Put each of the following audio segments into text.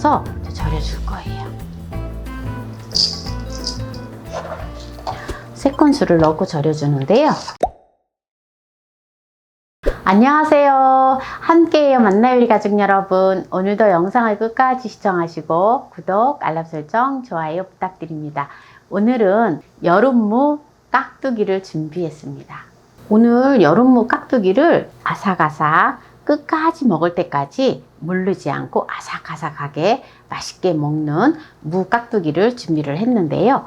넣어서 절여줄 거예요. 3큰술을 넣고 절여주는데요. 안녕하세요. 함께해요 만나요리 가족 여러분. 오늘도 영상을 끝까지 시청하시고 구독, 알람 설정, 좋아요 부탁드립니다. 오늘은 여름무 깍두기를 준비했습니다. 오늘 여름무 깍두기를 아삭아삭 끝까지 먹을 때까지 물르지 않고 아삭아삭하게 맛있게 먹는 무 깍두기를 준비를 했는데요.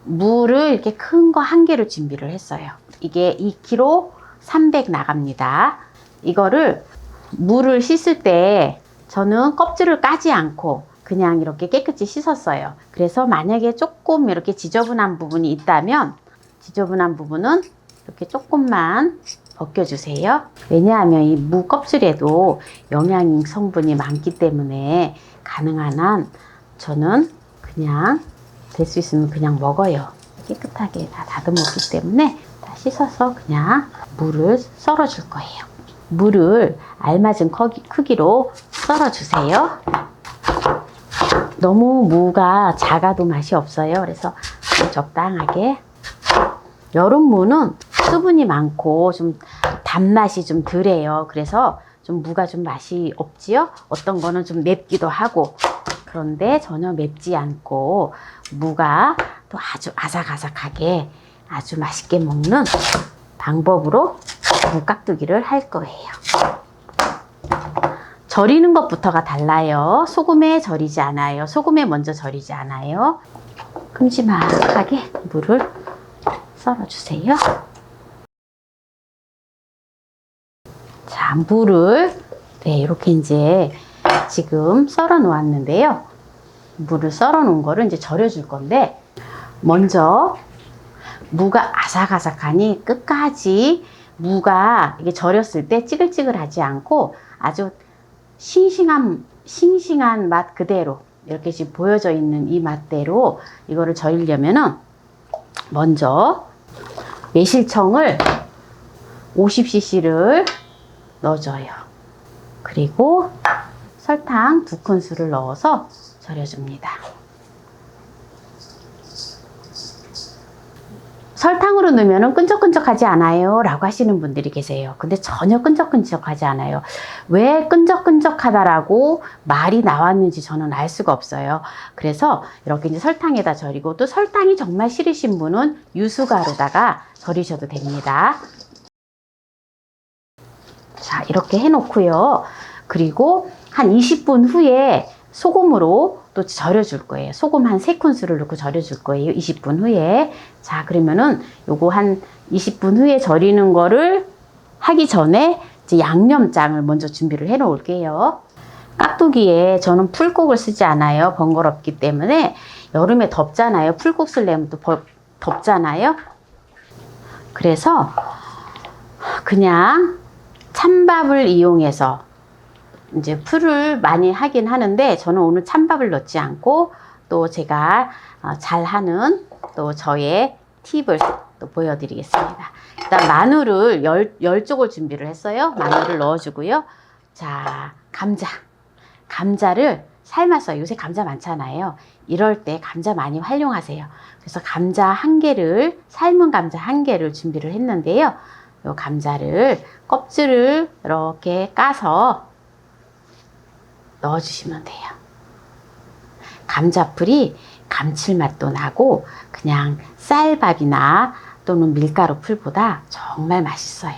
무를 이렇게 큰 거 1개를 준비를 했어요. 이게 2kg 300 나갑니다. 이거를 무를 씻을 때 저는 껍질을 까지 않고 그냥 이렇게 깨끗이 씻었어요. 그래서 만약에 조금 이렇게 지저분한 부분이 있다면 지저분한 부분은 이렇게 조금만 벗겨주세요. 왜냐하면 이 무 껍질에도 영양 성분이 많기 때문에 가능한 한 저는 그냥 될 수 있으면 그냥 먹어요. 깨끗하게 다 다듬었기 때문에 다 씻어서 그냥 무를 썰어 줄 거예요. 무를 알맞은 크기로 썰어 주세요. 너무 무가 작아도 맛이 없어요. 그래서 적당하게. 여름무는 수분이 많고 좀 단맛이 좀 덜해요. 그래서 좀 무가 좀 맛이 없지요. 어떤 거는 좀 맵기도 하고. 그런데 전혀 맵지 않고 무가 또 아주 아삭아삭하게 아주 맛있게 먹는 방법으로 무 깍두기를 할 거예요. 절이는 것부터가 달라요. 소금에 절이지 않아요. 소금에 먼저 절이지 않아요. 큼지막하게 무를 썰어주세요. 자, 무를 이렇게 이제 지금 썰어 놓았는데요. 무를 썰어 놓은 거를 이제 절여 줄 건데, 먼저 무가 아삭아삭하니 끝까지 무가 이게 절였을 때 찌글찌글하지 않고 아주 싱싱한 맛 그대로 이렇게 지금 보여져 있는 이 맛대로 이거를 절이려면은 먼저 매실청을 50cc를 넣어줘요. 그리고 설탕 2큰술을 넣어서 절여줍니다. 설탕으로 넣으면 끈적끈적하지 않아요 라고 하시는 분들이 계세요. 근데 전혀 끈적끈적하지 않아요. 왜 끈적끈적하다라고 말이 나왔는지 저는 알 수가 없어요. 그래서 이렇게 이제 설탕에다 절이고, 또 설탕이 정말 싫으신 분은 유수가루다가 절이셔도 됩니다. 자, 이렇게 해놓고요. 그리고 한 20분 후에 소금으로 또 절여줄 거예요. 소금 한 3큰술을 넣고 절여줄 거예요. 20분 후에. 자, 그러면은 요거 한 20분 후에 절이는 거를 하기 전에 이제 양념장을 먼저 준비를 해 놓을게요. 깍두기에 저는 풀국을 쓰지 않아요. 번거롭기 때문에. 여름에 덥잖아요. 풀국 쓰려면 또 덥잖아요. 그래서 그냥 찬밥을 이용해서 이제 풀을 많이 하긴 하는데, 저는 오늘 찬밥을 넣지 않고 또 제가 잘하는 또 저의 팁을 또 보여드리겠습니다. 일단 마늘을 10쪽을 준비를 했어요. 마늘을 넣어주고요. 자, 감자를 삶았어요. 요새 감자 많잖아요. 이럴 때 감자 많이 활용하세요. 그래서 감자 1개를, 삶은 감자 1개를 준비를 했는데요. 요 감자를 껍질을 이렇게 까서 넣어주시면 돼요. 감자풀이 감칠맛도 나고 그냥 쌀밥이나 또는 밀가루 풀보다 정말 맛있어요.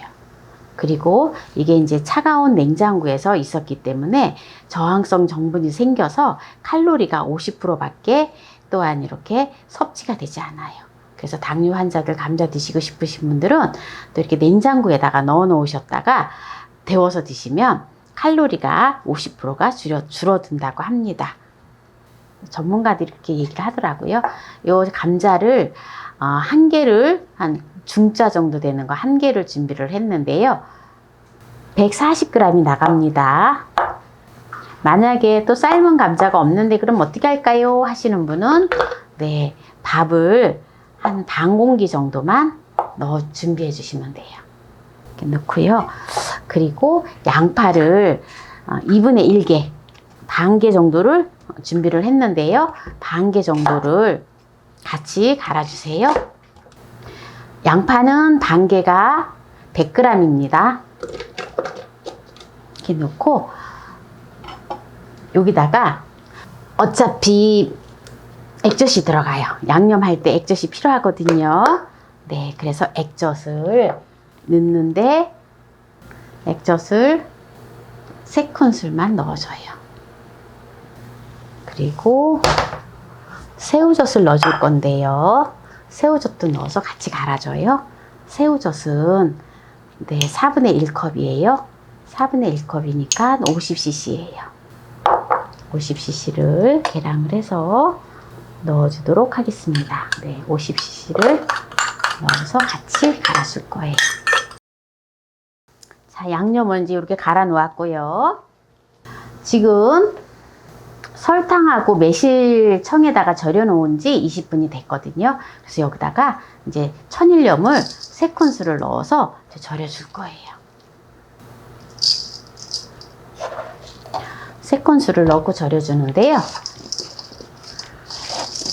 그리고 이게 이제 차가운 냉장고에서 있었기 때문에 저항성 성분이 생겨서 칼로리가 50%밖에 또한 이렇게 섭취가 되지 않아요. 그래서 당뇨 환자들 감자 드시고 싶으신 분들은 또 이렇게 냉장고에다가 넣어 놓으셨다가 데워서 드시면 칼로리가 50%가 줄어든다고 합니다. 전문가들이 이렇게 얘기를 하더라고요. 요 감자를 1개를 한 중자 정도 되는 거 1개를 준비를 했는데요. 140g이 나갑니다. 만약에 또 삶은 감자가 없는데 그럼 어떻게 할까요? 하시는 분은 밥을 한 반 공기 정도만 준비해 주시면 돼요. 이렇게 넣고요. 그리고 양파를 2분의 1개, 반 개 정도를 준비를 했는데요. 반 개 정도를 같이 갈아주세요. 양파는 반 개가 100g입니다. 이렇게 넣고 여기다가 어차피 액젓이 들어가요. 양념할 때 액젓이 필요하거든요. 네, 그래서 액젓을 넣는데 액젓을 3큰술만 넣어줘요. 그리고 새우젓을 넣어줄 건데요. 새우젓도 넣어서 같이 갈아줘요. 새우젓은 네, 4분의 1컵이에요. 4분의 1컵이니까 50cc예요. 50cc를 계량을 해서 넣어주도록 하겠습니다. 네, 50cc를 넣어서 같이 갈아줄 거예요. 자, 양념을 이제 이렇게 갈아 놓았고요. 지금 설탕하고 매실청에다가 절여 놓은 지 20분이 됐거든요. 그래서 여기다가 이제 천일염을 3큰술을 넣어서 절여 줄 거예요. 3큰술을 넣고 절여 주는데요.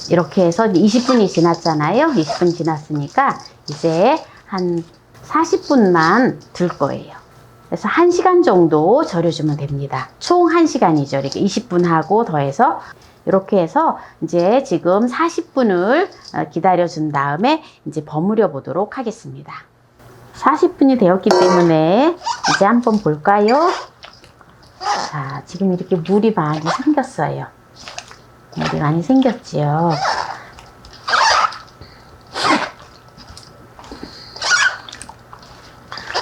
이렇게 해서 20분이 지났잖아요. 20분 지났으니까 이제 한 40분만 둘 거예요. 그래서 1시간 정도 절여주면 됩니다. 총 1시간이죠. 이렇게 20분 하고 더해서 이렇게 해서 이제 지금 40분을 기다려준 다음에 이제 버무려 보도록 하겠습니다. 40분이 되었기 때문에 이제 한번 볼까요? 자, 지금 이렇게 물이 많이 생겼어요. 물이 많이 생겼지요.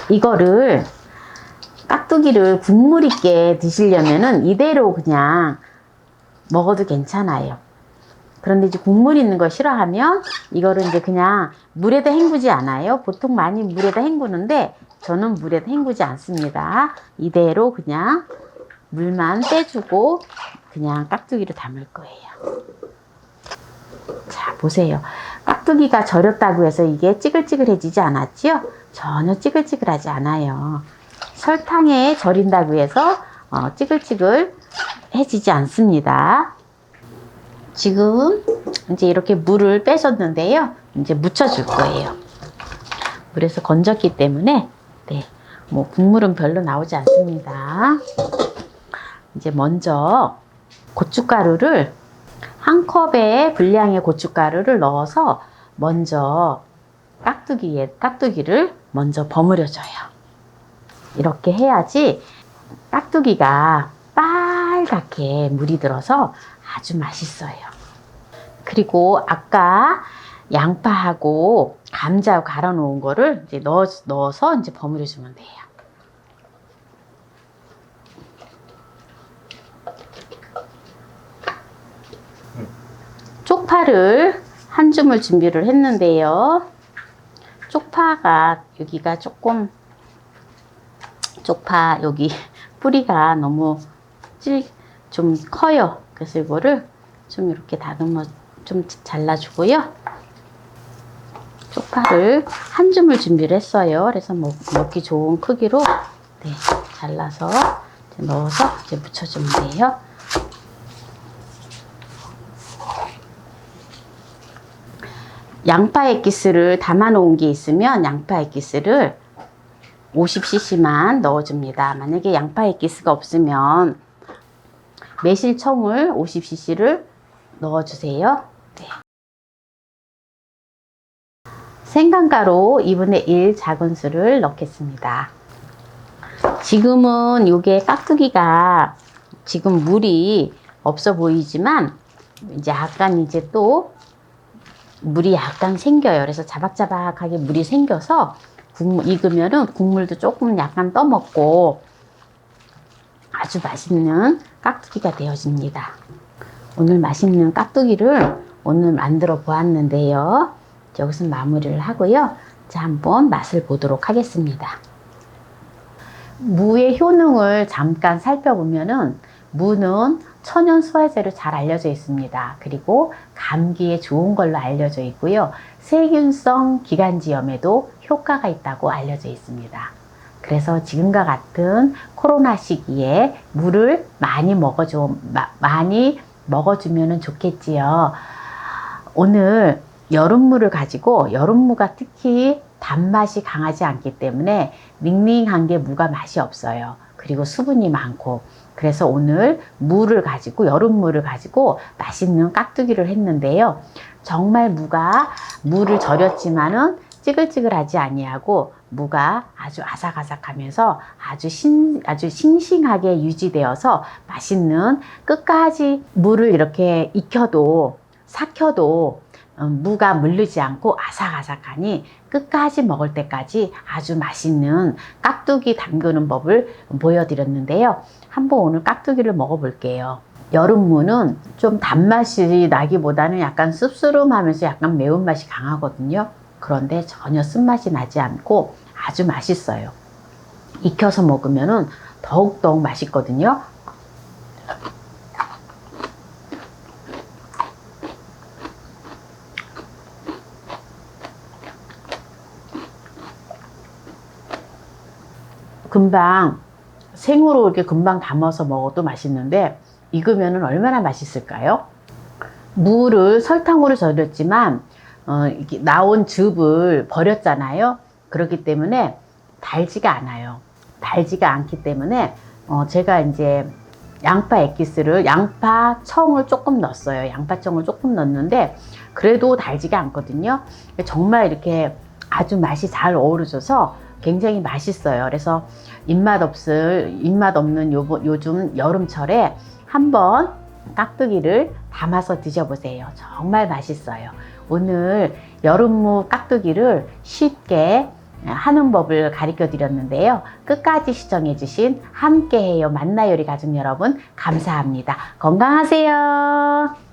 이거를 깍두기를 국물 있게 드시려면은 이대로 그냥 먹어도 괜찮아요. 그런데 이제 국물 있는 거 싫어하면 이거를 이제 그냥 물에다 헹구지 않아요. 보통 많이 물에다 헹구는데 저는 물에다 헹구지 않습니다. 이대로 그냥 물만 빼주고 그냥 깍두기를 담을 거예요. 자, 보세요. 깍두기가 절였다고 해서 이게 찌글찌글해지지 않았지요? 전혀 찌글찌글하지 않아요. 설탕에 절인다고 해서 찌글찌글해지지 않습니다. 지금 이제 이렇게 물을 빼줬는데요. 이제 묻혀줄 거예요. 물에서 건졌기 때문에 네, 뭐 국물은 별로 나오지 않습니다. 이제 먼저 고춧가루를 한 컵에 분량의 고춧가루를 넣어서 먼저 깍두기를 먼저 버무려줘요. 이렇게 해야지 깍두기가 빨갛게 물이 들어서 아주 맛있어요. 그리고 아까 양파하고 감자하고 갈아 놓은 거를 이제 넣어서 이제 버무려 주면 돼요. 쪽파를 한 줌을 준비를 했는데요. 쪽파가 여기가 조금 쪽파 여기 뿌리가 너무 좀 커요. 그래서 이거를 좀 이렇게 다듬어 좀 잘라주고요. 쪽파를 한 줌을 준비를 했어요. 그래서 먹기 좋은 크기로 네, 잘라서 이제 넣어서 이제 묻혀주면 돼요. 양파 액기스를 담아 놓은 게 있으면 양파 액기스를 50cc만 넣어줍니다. 만약에 양파 액기스가 없으면 매실청을 50cc를 넣어주세요. 네. 생강가루 2분의 1 작은술을 넣겠습니다. 지금은 이게 깍두기가 지금 물이 없어 보이지만 이제 약간 이제 또 물이 약간 생겨요. 그래서 자박자박하게 물이 생겨서 익으면은 국물도 조금 약간 떠먹고 아주 맛있는 깍두기가 되어집니다. 오늘 맛있는 깍두기를 오늘 만들어 보았는데요. 여기서 마무리를 하고요. 자, 한번 맛을 보도록 하겠습니다. 무의 효능을 잠깐 살펴보면은 무는 천연 소화제로 잘 알려져 있습니다. 그리고 감기에 좋은 걸로 알려져 있고요. 세균성 기관지염에도 효과가 있다고 알려져 있습니다. 그래서 지금과 같은 코로나 시기에 무를 많이 먹어주면 좋겠지요. 오늘 여름무를 가지고, 여름무가 특히 단맛이 강하지 않기 때문에 닝닝한 게 무가 맛이 없어요. 그리고 수분이 많고, 그래서 오늘 무를 가지고, 여름무를 가지고 맛있는 깍두기를 했는데요. 정말 무를 절였지만은 찌글찌글하지 아니하고 무가 아주 아삭아삭하면서 아주 싱싱하게 유지되어서 맛있는, 끝까지 무를 이렇게 익혀도 삭혀도 무가 물르지 않고 아삭아삭하니 끝까지 먹을 때까지 아주 맛있는 깍두기 담그는 법을 보여드렸는데요. 한번 오늘 깍두기를 먹어볼게요. 여름무는 좀 단맛이 나기보다는 약간 씁쓸하면서 약간 매운맛이 강하거든요. 그런데 전혀 쓴맛이 나지 않고 아주 맛있어요. 익혀서 먹으면 더욱더욱 맛있거든요. 금방 생으로 이렇게 금방 담아서 먹어도 맛있는데 익으면 얼마나 맛있을까요? 무를 설탕으로 절였지만 이렇게 나온 즙을 버렸잖아요. 그렇기 때문에 달지가 않아요. 달지가 않기 때문에 제가 이제 양파청을 조금 넣었어요. 양파청을 조금 넣었는데 그래도 달지가 않거든요. 정말 이렇게 아주 맛이 잘 어우러져서 굉장히 맛있어요. 그래서 입맛 없는 요즘 여름철에 한번 깍두기를 담아서 드셔보세요. 정말 맛있어요. 오늘 여름무 깍두기를 쉽게 하는 법을 가르쳐 드렸는데요. 끝까지 시청해 주신 함께해요 만나요리 가족 여러분, 감사합니다. 건강하세요.